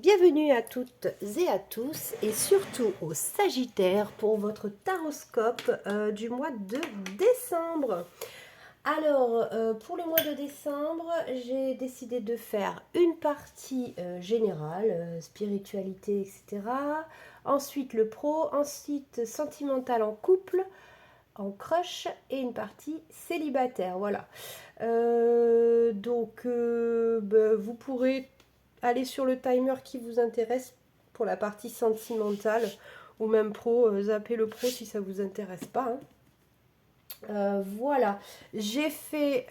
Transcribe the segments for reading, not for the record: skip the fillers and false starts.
Bienvenue à toutes et à tous et surtout aux Sagittaires pour votre taroscope du mois de décembre. Alors, pour le mois de décembre, j'ai décidé de faire une partie générale, spiritualité, etc. Ensuite le pro, ensuite sentimental en couple, en crush et une partie célibataire. Voilà. Vous pourrez aller sur le timer qui vous intéresse pour la partie sentimentale ou même pro, zappez le pro si ça vous intéresse pas. Hein. Voilà, j'ai fait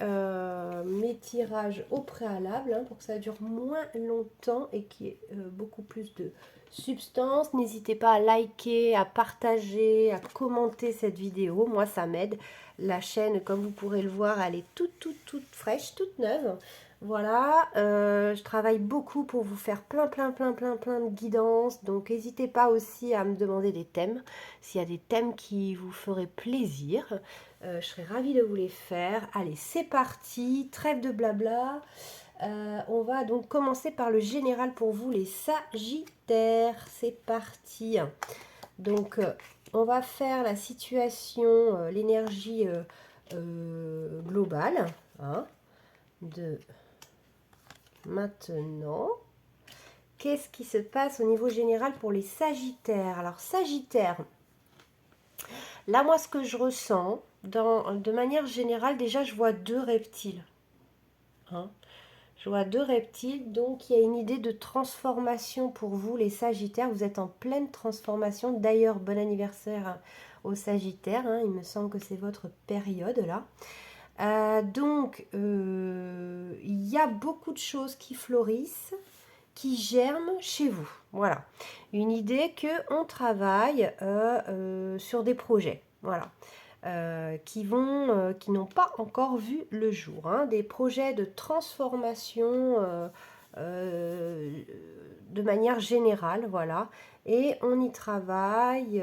mes tirages au préalable pour que ça dure moins longtemps et qu'il y ait beaucoup plus de substance. N'hésitez pas à liker, à partager, à commenter cette vidéo. Moi, ça m'aide. La chaîne, comme vous pourrez le voir, elle est toute fraîche, toute neuve. Voilà, je travaille beaucoup pour vous faire plein de guidances. Donc, n'hésitez pas aussi à me demander des thèmes. S'il y a des thèmes qui vous feraient plaisir. Je serais ravie de vous les faire. Allez, c'est parti, trêve de blabla. On va donc commencer par le général pour vous, les Sagittaires. C'est parti. Donc, on va faire la situation, l'énergie globale de maintenant. Qu'est-ce qui se passe au niveau général pour les Sagittaires? Alors, Sagittaire, là, moi, ce que je ressens, de manière générale, déjà, je vois deux reptiles. Hein. Je vois deux reptiles, donc il y a une idée de transformation pour vous, les Sagittaires. Vous êtes en pleine transformation. D'ailleurs, bon anniversaire aux Sagittaires. Hein. Il me semble que c'est votre période, là. Il y a beaucoup de choses qui fleurissent, qui germent chez vous. Voilà. Une idée qu'on travaille sur des projets. Voilà. Qui n'ont pas encore vu le jour. Hein. Des projets de transformation de manière générale. Voilà. Et on y travaille.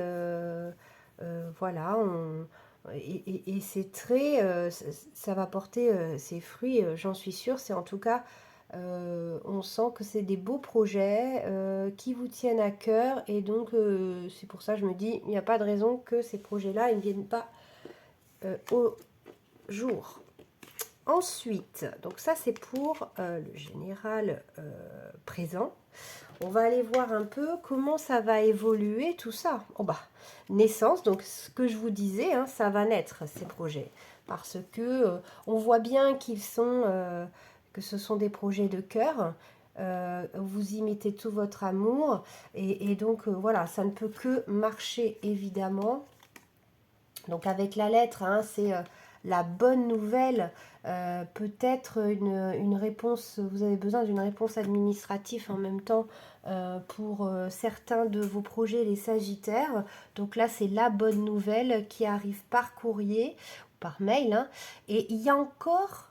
Voilà. Et c'est très... ça va porter ses fruits, j'en suis sûre. C'est en tout cas... on sent que c'est des beaux projets qui vous tiennent à cœur et donc c'est pour ça que je me dis il n'y a pas de raison que ces projets-là ne viennent pas au jour. Ensuite, donc ça c'est pour le général présent. On va aller voir un peu comment ça va évoluer tout ça. Oh bah, naissance, donc ce que je vous disais, hein, ça va naître ces projets. Parce que on voit bien qu'ils sont, que ce sont des projets de cœur. Vous y mettez tout votre amour. Et donc voilà, ça ne peut que marcher évidemment. Donc avec la lettre, hein, c'est la bonne nouvelle, peut-être une réponse, vous avez besoin d'une réponse administrative en même temps pour certains de vos projets, les Sagittaires. Donc là, c'est la bonne nouvelle qui arrive par courrier, par mail. Hein. Et il y a encore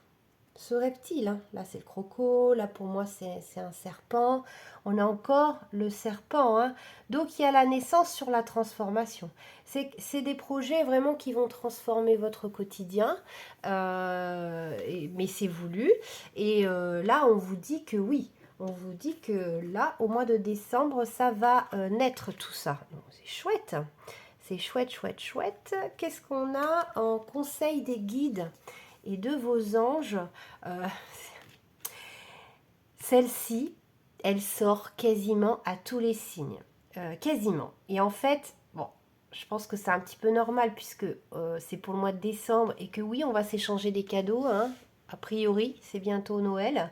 ce reptile. Hein. Là, c'est le croco. Là, pour moi, c'est un serpent. On a encore le serpent. Hein. Donc, il y a la naissance sur la transformation. C'est des projets vraiment qui vont transformer votre quotidien. Mais c'est voulu. Et là, on vous dit que oui. On vous dit que là, au mois de décembre, ça va naître tout ça. C'est chouette. C'est chouette. Qu'est-ce qu'on a en conseil des guides et de vos anges? euh, Celle-ci, elle sort quasiment à tous les signes. Quasiment. Et en fait, bon, je pense que c'est un petit peu normal puisque c'est pour le mois de décembre et que oui, on va s'échanger des cadeaux. Hein. A priori, c'est bientôt Noël.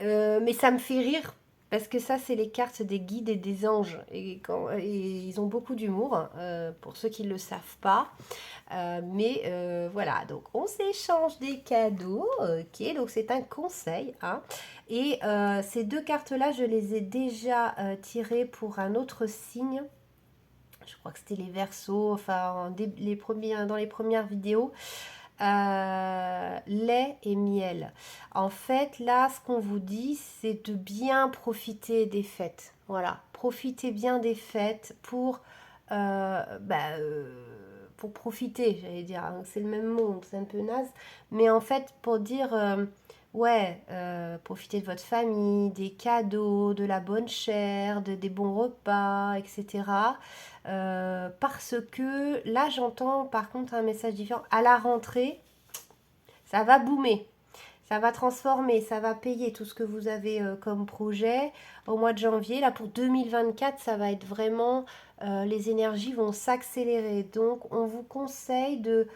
Mais ça me fait rire parce que ça, c'est les cartes des guides et des anges. Et ils ont beaucoup d'humour, pour ceux qui ne le savent pas. Voilà, donc on s'échange des cadeaux, ok, donc c'est un conseil. Hein. Et ces deux cartes-là, je les ai déjà tirées pour un autre signe. Je crois que c'était les Verseaux, enfin dans les premières vidéos. Lait et miel. En fait, là, ce qu'on vous dit, c'est de bien profiter des fêtes. Voilà, profitez bien des fêtes pour profiter, j'allais dire. Hein. C'est le même mot, c'est un peu naze. Mais en fait, pour dire, Ouais, profitez de votre famille, des cadeaux, de la bonne chère, des bons repas, etc. Parce que là, j'entends par contre un message différent. À la rentrée, ça va boomer. Ça va transformer, ça va payer tout ce que vous avez comme projet au mois de janvier. Là, pour 2024, ça va être vraiment, les énergies vont s'accélérer. Donc, on vous conseille de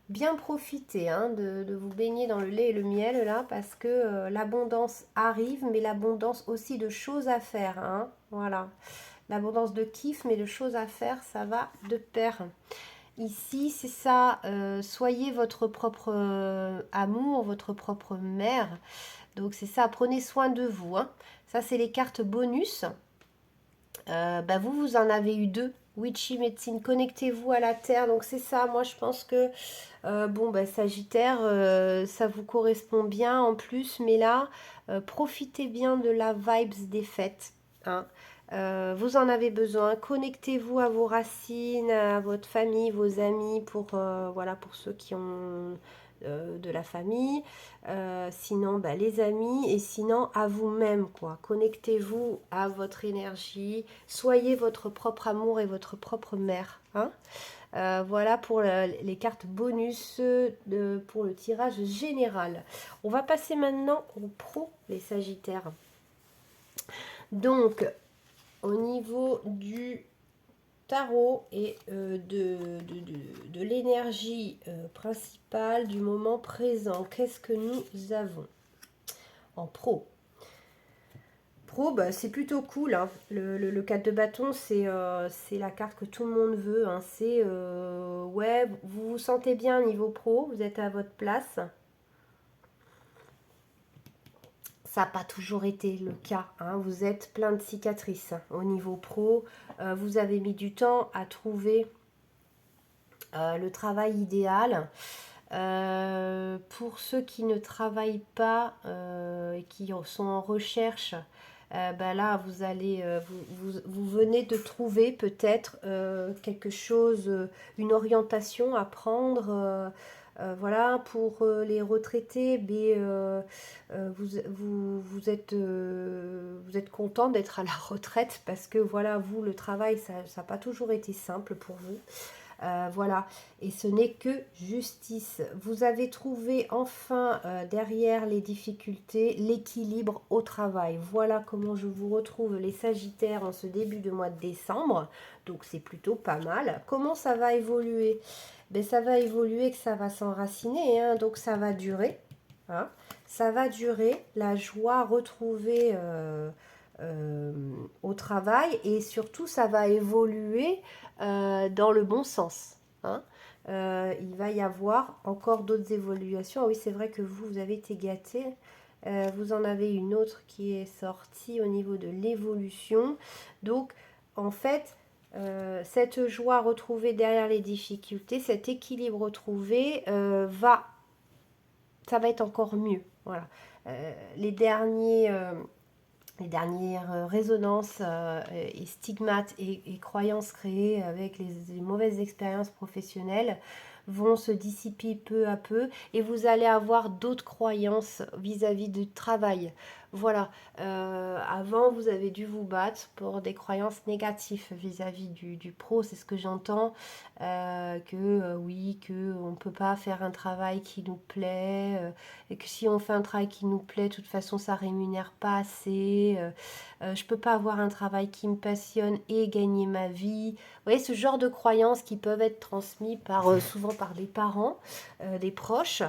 bien profiter, hein, de vous baigner dans le lait et le miel, là, parce que l'abondance arrive, mais l'abondance aussi de choses à faire, hein. Voilà. L'abondance de kiff, mais de choses à faire, ça va de pair. Ici, c'est ça, soyez votre propre amour, votre propre mère. Donc c'est ça, prenez soin de vous, hein. Ça, c'est les cartes bonus. Bah, vous en avez eu deux. Witchy médecine, connectez-vous à la terre. Donc c'est ça, moi je pense que bon, bah, Sagittaire, ça vous correspond bien en plus, mais là, profitez bien de la vibes des fêtes, hein. Vous en avez besoin. Connectez-vous à vos racines, à votre famille, vos amis, pour, voilà, pour ceux qui ont de la famille. Sinon, bah, les amis, et sinon à vous-même, quoi. Connectez-vous à votre énergie. Soyez votre propre amour et votre propre mère, hein. Voilà pour les cartes bonus pour le tirage général. On va passer maintenant au pro, les Sagittaires. Donc, au niveau du tarot et de l'énergie principale du moment présent, qu'est-ce que nous avons en pro? Pro, bah, c'est plutôt cool, hein. Le 4 de bâton, c'est la carte que tout le monde veut, hein. C'est, ouais, vous vous sentez bien niveau pro, vous êtes à votre place. Ça n'a pas toujours été le cas, hein. Vous êtes plein de cicatrices, hein, au niveau pro. Vous avez mis du temps à trouver le travail idéal. Pour ceux qui ne travaillent pas et qui sont en recherche, ben là, vous allez, vous venez de trouver peut-être quelque chose, une orientation à prendre. Voilà, pour les retraités, mais, vous êtes content d'être à la retraite parce que voilà, vous, le travail, ça n'a pas toujours été simple pour vous. Voilà, et ce n'est que justice. Vous avez trouvé enfin derrière les difficultés l'équilibre au travail. Voilà comment je vous retrouve les Sagittaires en ce début de mois de décembre. Donc c'est plutôt pas mal. Comment ça va évoluer? Ben, ça va évoluer, que ça va s'enraciner, hein, donc ça va durer, hein. Ça va durer, la joie retrouvée au travail, et surtout ça va évoluer dans le bon sens, hein. Il va y avoir encore d'autres évolutions. Ah oui, c'est vrai que vous avez été gâtés. Vous en avez une autre qui est sortie au niveau de l'évolution. Donc, en fait, cette joie retrouvée derrière les difficultés, cet équilibre retrouvé, ça va être encore mieux. Voilà. Les dernières résonances et stigmates et croyances créées avec les mauvaises expériences professionnelles vont se dissiper peu à peu, et vous allez avoir d'autres croyances vis-à-vis du travail. Voilà. Avant, vous avez dû vous battre pour des croyances négatives vis-à-vis du pro, c'est ce que j'entends, oui, que on ne peut pas faire un travail qui nous plaît, et que si on fait un travail qui nous plaît, de toute façon, ça rémunère pas assez. Je peux pas avoir un travail qui me passionne et gagner ma vie. Vous voyez, ce genre de croyances qui peuvent être transmises souvent par des parents, des proches,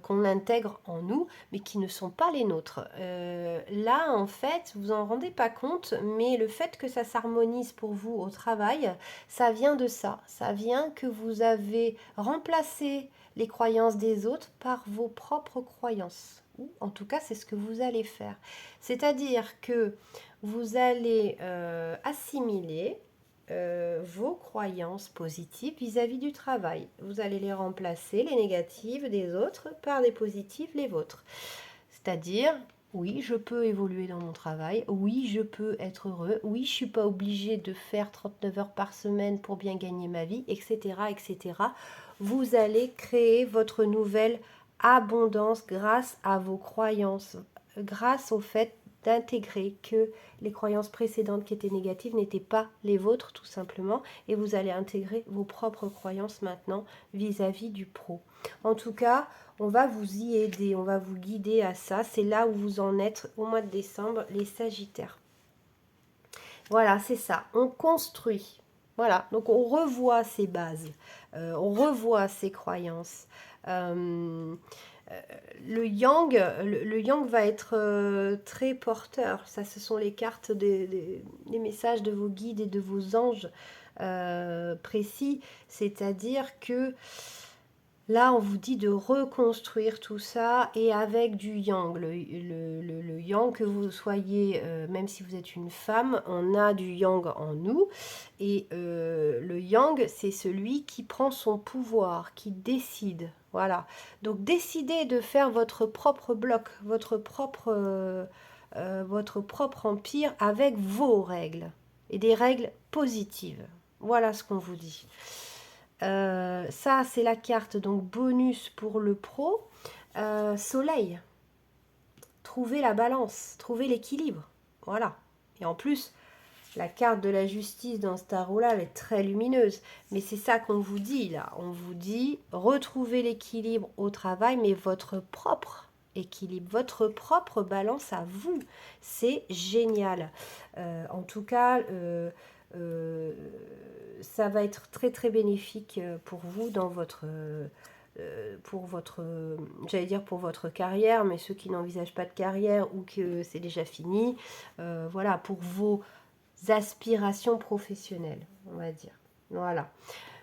qu'on intègre en nous, mais qui ne sont pas les nôtres. Là, en fait, vous en rendez pas compte, mais le fait que ça s'harmonise pour vous au travail, ça vient de ça. Ça vient que vous avez remplacé les croyances des autres par vos propres croyances. Ou en tout cas, c'est ce que vous allez faire. C'est-à-dire que vous allez assimiler vos croyances positives vis-à-vis du travail. Vous allez les remplacer, les négatives des autres, par des positives, les vôtres. C'est-à-dire, oui, je peux évoluer dans mon travail, oui, je peux être heureux, oui, je ne suis pas obligée de faire 39 heures par semaine pour bien gagner ma vie, etc., etc. Vous allez créer votre nouvelle abondance grâce à vos croyances, grâce au fait d'intégrer que les croyances précédentes qui étaient négatives n'étaient pas les vôtres tout simplement, et vous allez intégrer vos propres croyances maintenant vis-à-vis du pro. En tout cas, on va vous y aider, on va vous guider à ça. C'est là où vous en êtes au mois de décembre, les Sagittaires. Voilà, c'est ça. On construit. Voilà, donc on revoit ses bases, on revoit ses croyances. Le yang, le yang va être très porteur. Ça, ce sont les cartes des messages de vos guides et de vos anges précis. C'est-à-dire que là, on vous dit de reconstruire tout ça et avec du yang. Le yang, que vous soyez, même si vous êtes une femme, on a du yang en nous. Et le yang, c'est celui qui prend son pouvoir, qui décide. Voilà. Donc, décidez de faire votre propre bloc, votre propre empire avec vos règles. Et des règles positives. Voilà ce qu'on vous dit. Ça, c'est la carte donc bonus pour le pro. Soleil. Trouver la balance, trouver l'équilibre. Voilà. Et en plus, la carte de la justice dans ce tarot-là, elle est très lumineuse. Mais c'est ça qu'on vous dit là. On vous dit retrouver l'équilibre au travail, mais votre propre équilibre, votre propre balance à vous. C'est génial. En tout cas, ça va être très très bénéfique pour vous dans votre j'allais dire pour votre carrière, mais ceux qui n'envisagent pas de carrière ou que c'est déjà fini, voilà, pour vos aspirations professionnelles, on va dire. Voilà.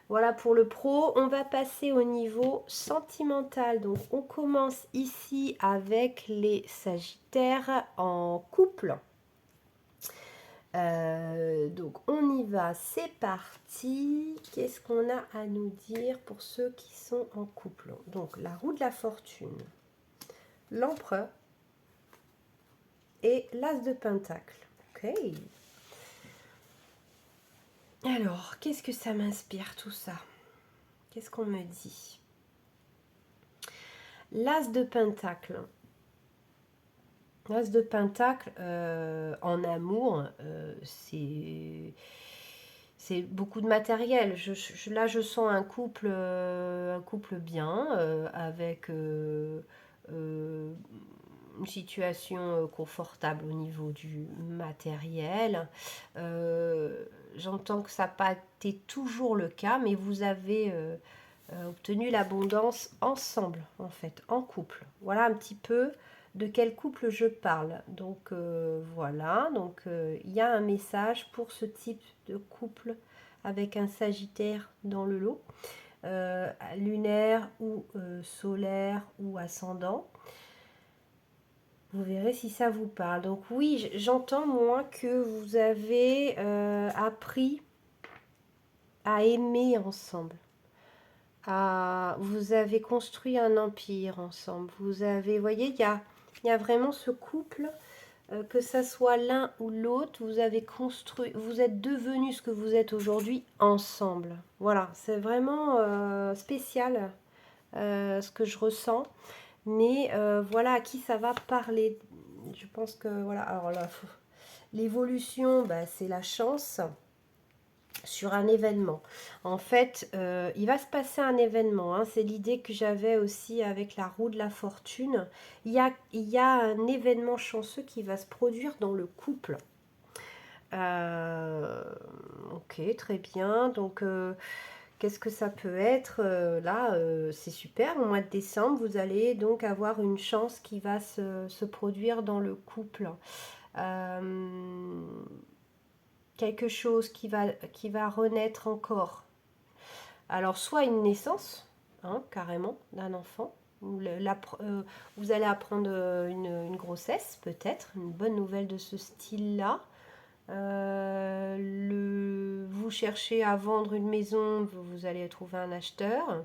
Voilà pour le pro. On va passer au niveau sentimental. Donc, on commence ici avec les Sagittaires en couple. Donc on y va, c'est parti. Qu'est-ce qu'on a à nous dire pour ceux qui sont en couple? Donc la roue de la fortune, l'empereur et l'as de pentacle. Ok. Alors, qu'est-ce que ça m'inspire tout ça? Qu'est-ce qu'on me dit? L'as de pentacle. L'as de pentacle en amour, c'est beaucoup de matériel. Là, je sens un couple bien, avec une situation confortable au niveau du matériel. J'entends que ça n'a pas été toujours le cas, mais vous avez obtenu l'abondance ensemble, en fait, en couple. Voilà un petit peu de quel couple je parle. Donc voilà, donc il y a un message pour ce type de couple avec un Sagittaire dans le lot, lunaire ou solaire ou ascendant. Vous verrez si ça vous parle. Donc oui, j'entends moi que vous avez appris à aimer ensemble. Vous avez construit un empire ensemble. Vous avez, vous voyez, il y a vraiment ce couple, que ça soit l'un ou l'autre, vous avez construit, vous êtes devenus ce que vous êtes aujourd'hui ensemble. Voilà, c'est vraiment spécial ce que je ressens. Mais voilà à qui ça va parler. Je pense que voilà, alors là, l'évolution, bah, c'est la chance sur un événement. En fait, il va se passer un événement. Hein. C'est l'idée que j'avais aussi avec la roue de la fortune. Il y a un événement chanceux qui va se produire dans le couple. Ok, très bien. Donc, qu'est-ce que ça peut être là, c'est super. Au mois de décembre, vous allez donc avoir une chance qui va se produire dans le couple. Quelque chose qui va renaître encore. Alors, soit une naissance, hein, carrément, d'un enfant. Vous allez apprendre une grossesse, peut-être, une bonne nouvelle de ce style-là. Vous cherchez à vendre une maison, vous allez trouver un acheteur.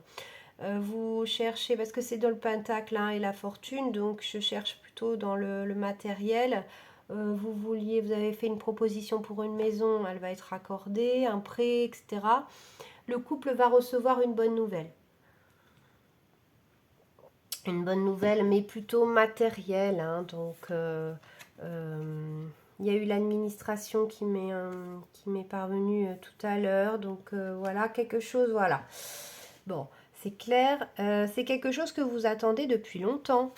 Vous cherchez, parce que c'est dans le pentacle hein, et la fortune, donc je cherche plutôt dans le matériel. Vous avez fait une proposition pour une maison, elle va être accordée, un prêt, etc. Le couple va recevoir une bonne nouvelle. Une bonne nouvelle, mais plutôt matérielle, hein, donc il y a eu l'administration qui m'est parvenue tout à l'heure, donc voilà, quelque chose, voilà. Bon, c'est clair, c'est quelque chose que vous attendez depuis longtemps.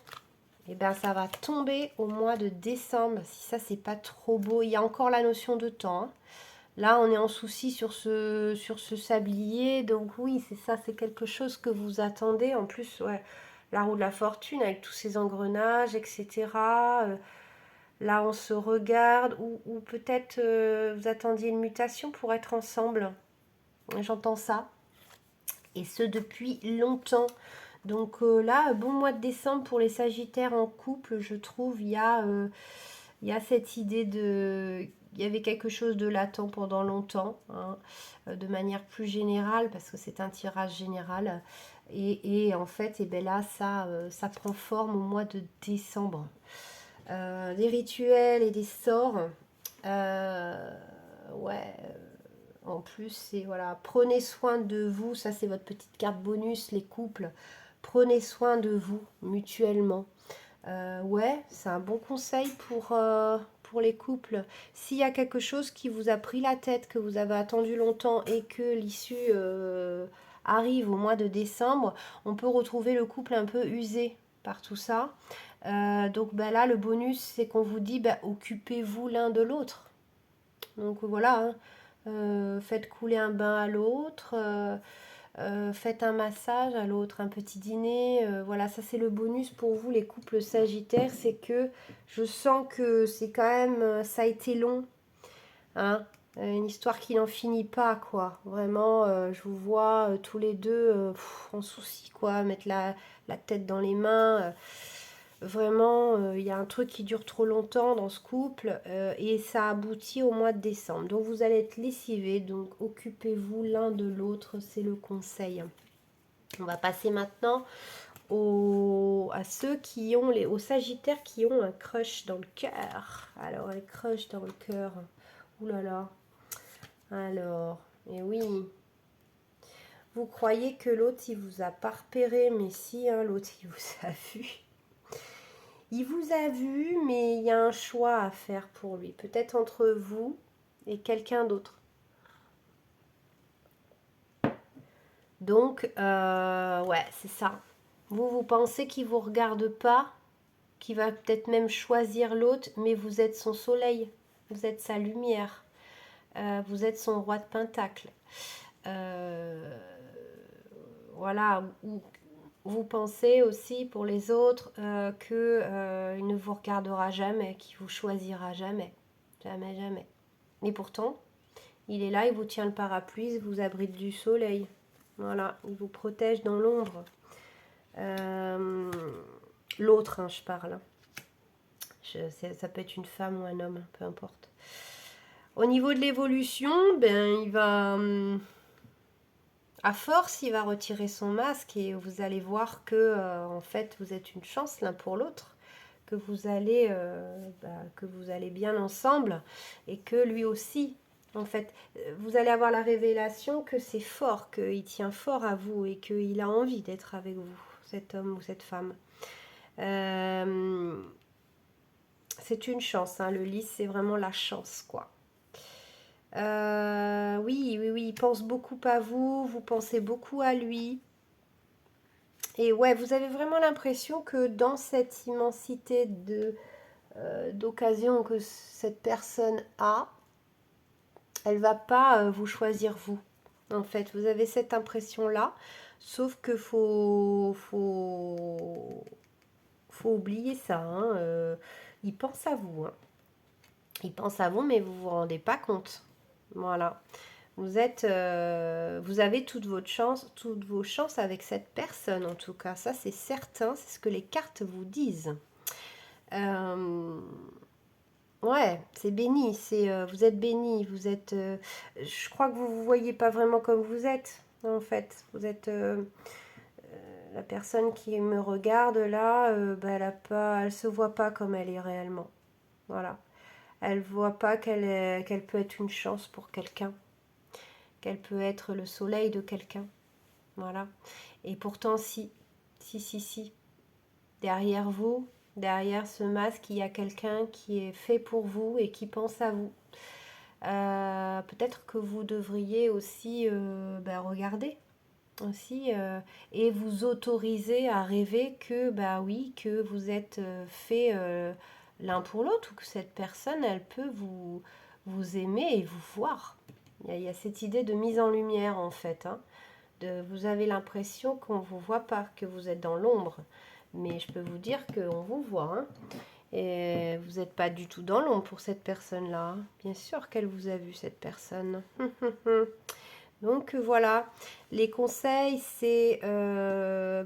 Et bien, ça va tomber au mois de décembre, si ça, c'est pas trop beau. Il y a encore la notion de temps, hein. Là, on est en souci sur ce sablier. Donc oui, c'est ça, c'est quelque chose que vous attendez. En plus, ouais, la roue de la fortune avec tous ces engrenages, etc. Là, on se regarde. Ou peut-être vous attendiez une mutation pour être ensemble. J'entends ça. Et ce, depuis longtemps. Donc là, bon mois de décembre pour les Sagittaires en couple, je trouve, il y a cette idée de... Il y avait quelque chose de latent pendant longtemps, hein, de manière plus générale, parce que c'est un tirage général. Et en fait, et ben là, ça prend forme au mois de décembre. Des rituels et des sorts. Ouais, en plus, c'est voilà, prenez soin de vous, ça c'est votre petite carte bonus, les couples. Prenez soin de vous mutuellement. Ouais, c'est un bon conseil pour les couples. S'il y a quelque chose qui vous a pris la tête, que vous avez attendu longtemps et que l'issue arrive au mois de décembre, on peut retrouver le couple un peu usé par tout ça. Donc ben là, le bonus, c'est qu'on vous dit, ben, occupez-vous l'un de l'autre. Donc voilà, hein. Faites couler un bain à l'autre, faites un massage à l'autre, un petit dîner. Voilà, ça c'est le bonus pour vous les couples sagittaires, c'est que je sens que c'est quand même, ça a été long, hein, une histoire qui n'en finit pas, quoi. Vraiment, je vous vois tous les deux en souci, quoi, mettre la tête dans les mains. Vraiment, il y a un truc qui dure trop longtemps dans ce couple et ça aboutit au mois de décembre. Donc vous allez être lessivés, donc occupez-vous l'un de l'autre, c'est le conseil. On va passer maintenant à ceux qui ont aux Sagittaires qui ont un crush dans le cœur. Alors, un crush dans le cœur. Ouh là là. Alors, et oui. Vous croyez que l'autre, il vous a pas repéré, mais si, hein, l'autre, il vous a vu. Il vous a vu, mais il y a un choix à faire pour lui. Peut-être entre vous et quelqu'un d'autre. Donc, ouais, c'est ça. Vous pensez qu'il ne vous regarde pas, qu'il va peut-être même choisir l'autre, mais vous êtes son soleil, vous êtes sa lumière, vous êtes son roi de pentacle. Voilà, vous pensez aussi pour les autres qu'il ne vous regardera jamais, qu'il vous choisira jamais. Jamais, jamais. Et pourtant, il est là, il vous tient le parapluie, il vous abrite du soleil. Voilà, il vous protège dans l'ombre. L'autre, hein, je parle. Ça peut être une femme ou un homme, peu importe. Au niveau de l'évolution, ben, il va... à force, il va retirer son masque et vous allez voir que, en fait, vous êtes une chance l'un pour l'autre, que que vous allez bien ensemble et que lui aussi, en fait, vous allez avoir la révélation que c'est fort, qu'il tient fort à vous et qu'il a envie d'être avec vous, cet homme ou cette femme. C'est une chance, hein, le lys, c'est vraiment la chance, quoi. Oui, oui, oui, il pense beaucoup à vous, vous pensez beaucoup à lui. Et ouais, vous avez vraiment l'impression que dans cette immensité d'occasions que cette personne a, elle va pas vous choisir vous. En fait, vous avez cette impression-là, sauf que faut oublier ça, hein. Il pense à vous, hein. Il pense à vous, mais vous vous rendez pas compte. Voilà. Vous avez toutes vos chances avec cette personne, en tout cas. Ça, c'est certain. C'est ce que les cartes vous disent. Ouais, c'est béni. Vous êtes béni. Je crois que vous vous voyez pas vraiment comme vous êtes, en fait. Vous êtes la personne qui me regarde là. Elle se voit pas comme elle est réellement. Voilà. Elle voit pas qu'elle peut être une chance pour quelqu'un, qu'elle peut être le soleil de quelqu'un. Voilà. Et pourtant, si. Si, si, si. derrière vous, derrière ce masque, il y a quelqu'un qui est fait pour vous et qui pense à vous. Peut-être que vous devriez aussi regarder aussi et vous autoriser à rêver que bah oui, que vous êtes fait l'un pour l'autre, ou que cette personne elle peut vous aimer et vous voir. Il y a cette idée de mise en lumière en fait, hein. Vous avez l'impression qu'on ne vous voit pas, que vous êtes dans l'ombre, mais je peux vous dire qu'on vous voit, hein. Et vous n'êtes pas du tout dans l'ombre pour cette personne-là, hein. Bien sûr qu'elle vous a vu, cette personne. Donc voilà, les conseils, c'est de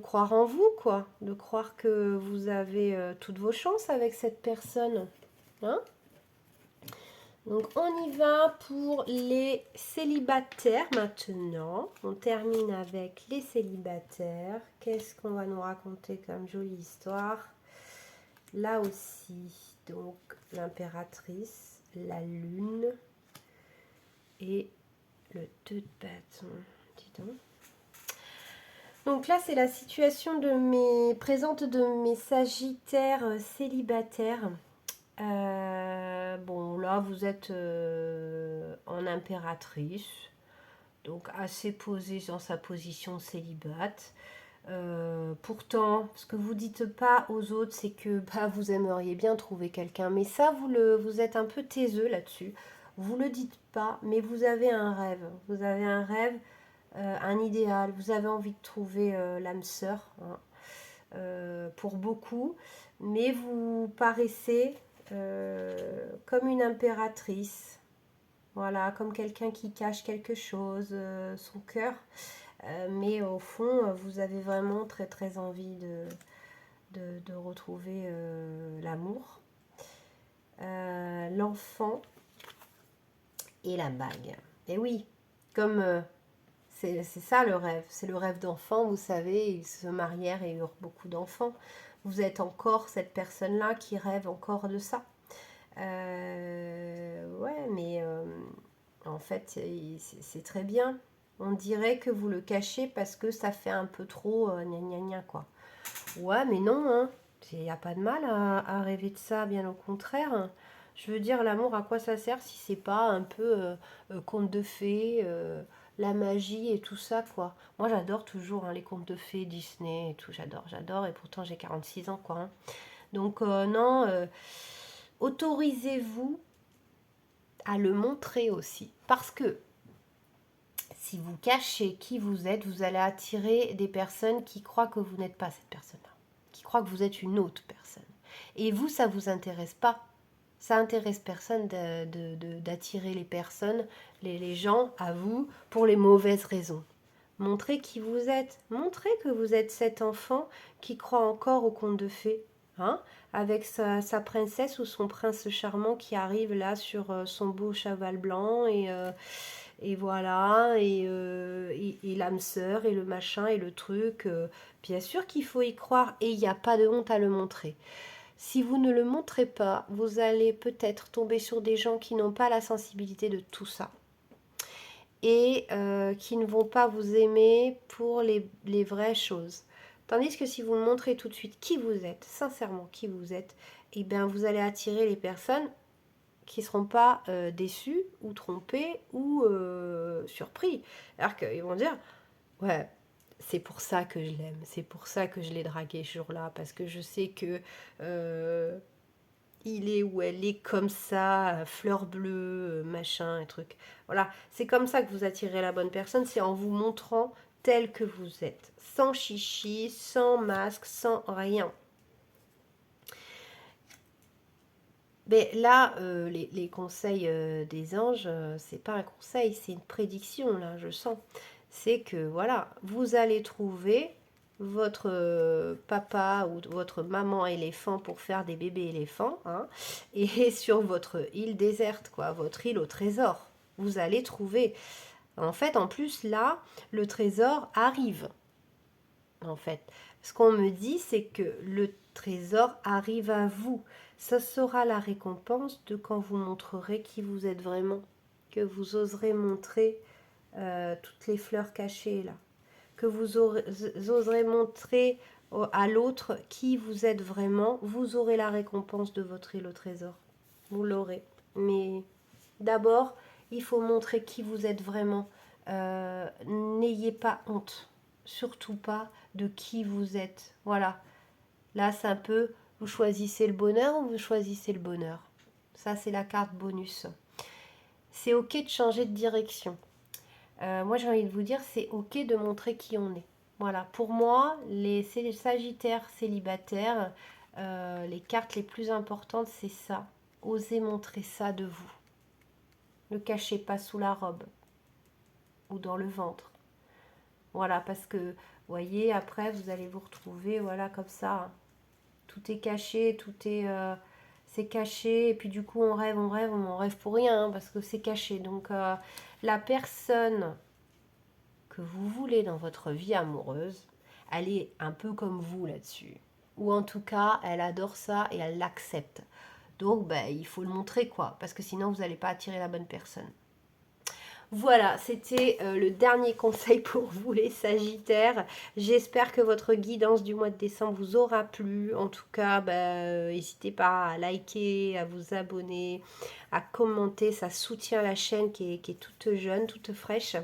croire en vous, quoi. De croire que vous avez toutes vos chances avec cette personne, hein. Donc on y va pour les célibataires maintenant. On termine avec les célibataires. Qu'est-ce qu'on va nous raconter comme jolie histoire? Là aussi, donc l'impératrice, la lune et le 2 de bâton. Dis donc. Donc là, c'est la situation présente de mes sagittaires célibataires. Bon, là, vous êtes en impératrice, donc assez posée dans sa position célibate. Pourtant, ce que vous dites pas aux autres, c'est que bah, vous aimeriez bien trouver quelqu'un, mais ça, vous êtes un peu taiseux là-dessus. Vous le dites pas, mais vous avez un rêve. Vous avez un rêve, un idéal. Vous avez envie de trouver l'âme sœur, hein, pour beaucoup, mais vous paraissez comme une impératrice. Voilà, comme quelqu'un qui cache quelque chose, son cœur. Mais au fond, vous avez vraiment très très envie de retrouver l'amour, l'enfant et la bague. Et oui, comme c'est ça le rêve, c'est le rêve d'enfant, vous savez, ils se marièrent et eurent beaucoup d'enfants. Vous êtes encore cette personne-là qui rêve encore de ça. Ouais, mais en fait, c'est très bien. On dirait que vous le cachez parce que ça fait un peu trop gna gna gna, quoi. Ouais, mais non, hein. Il n'y a pas de mal à rêver de ça, bien au contraire. Je veux dire, l'amour, à quoi ça sert si c'est pas un peu conte de fées, la magie et tout ça, quoi. Moi, j'adore toujours hein, les contes de fées, Disney et tout. J'adore. Et pourtant, j'ai 46 ans, quoi, hein. Donc, non, autorisez-vous à le montrer aussi. Parce que si vous cachez qui vous êtes, vous allez attirer des personnes qui croient que vous n'êtes pas cette personne-là, qui croient que vous êtes une autre personne. Et vous, ça ne vous intéresse pas. Ça intéresse personne d'attirer les personnes, les gens à vous pour les mauvaises raisons. Montrez qui vous êtes. Montrez que vous êtes cet enfant qui croit encore au conte de fées. Hein, avec sa princesse ou son prince charmant qui arrive là sur son beau cheval blanc et voilà, et l'âme sœur, et le machin, et le truc. Bien sûr qu'il faut y croire, et il n'y a pas de honte à le montrer. Si vous ne le montrez pas, vous allez peut-être tomber sur des gens qui n'ont pas la sensibilité de tout ça. Et qui ne vont pas vous aimer pour les vraies choses. Tandis que si vous montrez tout de suite qui vous êtes, sincèrement qui vous êtes, et bien vous allez attirer les personnes qui ne seront pas déçus ou trompés ou surpris. Alors qu'ils vont dire, ouais, c'est pour ça que je l'aime, c'est pour ça que je l'ai dragué ce jour-là, parce que je sais que il est ou elle est comme ça, fleur bleue, machin, un truc. Voilà, c'est comme ça que vous attirez la bonne personne, c'est en vous montrant tel que vous êtes, sans chichi, sans masque, sans rien. Mais là, les conseils des anges, c'est pas un conseil, c'est une prédiction, là, je sens. C'est que, voilà, vous allez trouver votre papa ou votre maman éléphant pour faire des bébés éléphants, hein, et sur votre île déserte, quoi, votre île au trésor. Vous allez trouver. En fait, en plus, là, le trésor arrive, en fait. Ce qu'on me dit, c'est que le trésor arrive à vous. Ça sera la récompense de quand vous montrerez qui vous êtes vraiment, que vous oserez montrer toutes les fleurs cachées là. que vous oserez montrer à l'autre qui vous êtes vraiment, vous aurez la récompense de votre île au trésor. Vous l'aurez. Mais d'abord, il faut montrer qui vous êtes vraiment. N'ayez pas honte, surtout pas de qui vous êtes. Voilà. Là, c'est un peu, vous choisissez le bonheur ou vous choisissez le bonheur. Ça, c'est la carte bonus. C'est ok de changer de direction. Moi, j'ai envie de vous dire, c'est ok de montrer qui on est. Voilà, pour moi, les sagittaires célibataires, les cartes les plus importantes, c'est ça. Osez montrer ça de vous. Ne cachez pas sous la robe ou dans le ventre. Voilà, parce que, vous voyez, après, vous allez vous retrouver, voilà, comme ça. Tout est caché, tout est... c'est caché, et puis du coup, on rêve pour rien, hein, parce que c'est caché. Donc, la personne que vous voulez dans votre vie amoureuse, elle est un peu comme vous là-dessus. Ou en tout cas, elle adore ça et elle l'accepte. Donc, ben, il faut le montrer, quoi, parce que sinon, vous n'allez pas attirer la bonne personne. Voilà, c'était le dernier conseil pour vous les Sagittaires. J'espère que votre guidance du mois de décembre vous aura plu. En tout cas, n'hésitez pas à liker, à vous abonner, à commenter. Ça soutient la chaîne qui est toute jeune, toute fraîche.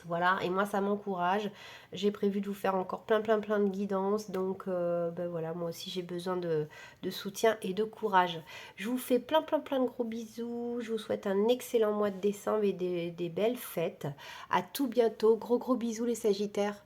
Voilà, et moi ça m'encourage. J'ai prévu de vous faire encore plein de guidance. Donc voilà, moi aussi j'ai besoin de soutien et de courage. Je vous fais plein de gros bisous. Je vous souhaite un excellent mois de décembre et des belles fêtes. À tout bientôt. Gros bisous les Sagittaires.